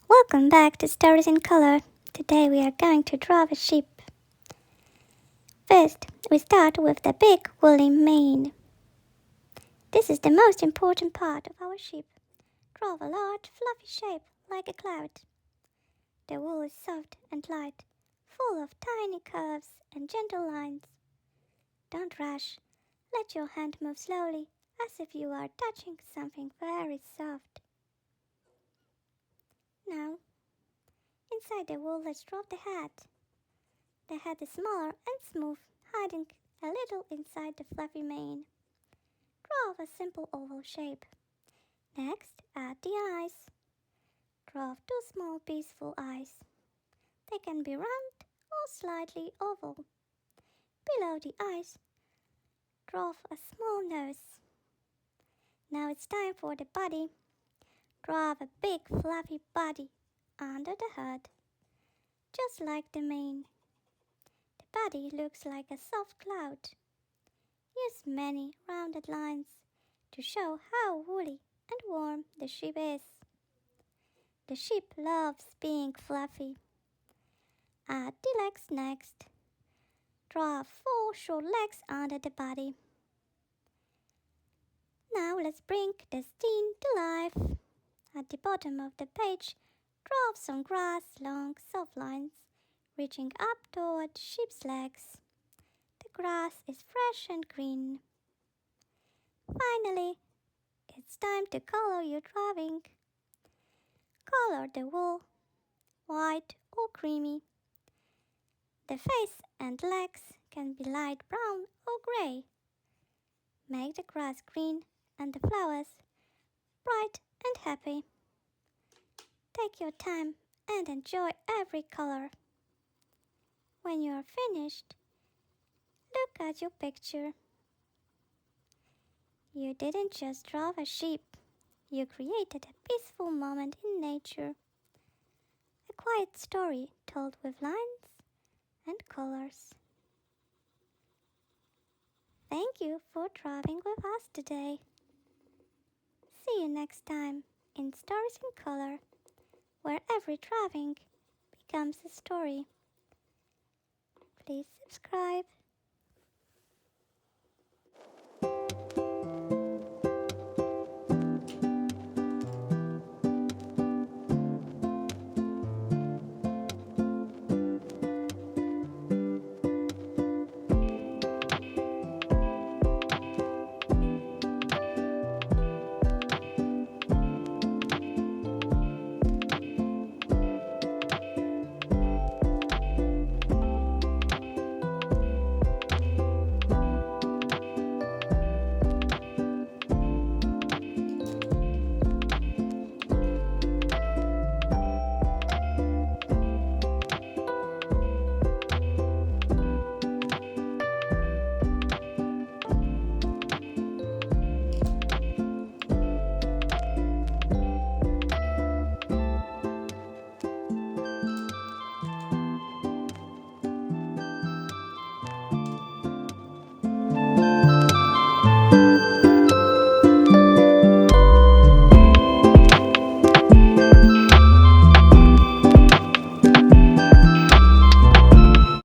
Welcome back to Stories in Color. Today we are going to draw a sheep. First, we start with the big woolly mane. This is the most important part of our sheep. Draw a large, fluffy shape like a cloud. The wool is soft and light, full of tiny curves and gentle lines. Don't rush. Let your hand move slowly, as if you are touching something very soft. Now, inside the wool, let's draw the head. The head is smaller and smooth, hiding a little inside the fluffy mane. Draw a simple oval shape. Next, add the eyes. Draw two small peaceful eyes. They can be round or slightly oval. Below the eyes, draw a small nose. Now it's time for the body. Draw a big fluffy body under the head, just like the mane. The body looks like a soft cloud. Use many rounded lines to show how woolly and warm the sheep is. The sheep loves being fluffy. Add the legs next. Draw 4 short legs under the body. Now let's bring the scene to life. At the bottom of the page, draw some grass along soft lines, reaching up toward the sheep's legs. The grass is fresh and green. Finally, it's time to color your drawing. Color the wool white or creamy. The face and legs can be light brown or gray. Make the grass green and the flowers bright and happy. Take your time and enjoy every color. When you are finished, look at your picture. You didn't just draw a sheep, you created a peaceful moment in nature. A quiet story told with lines and colors. Thank you for drawing with us today. See you next time in Stories in Color, where every drawing becomes a story. Please subscribe.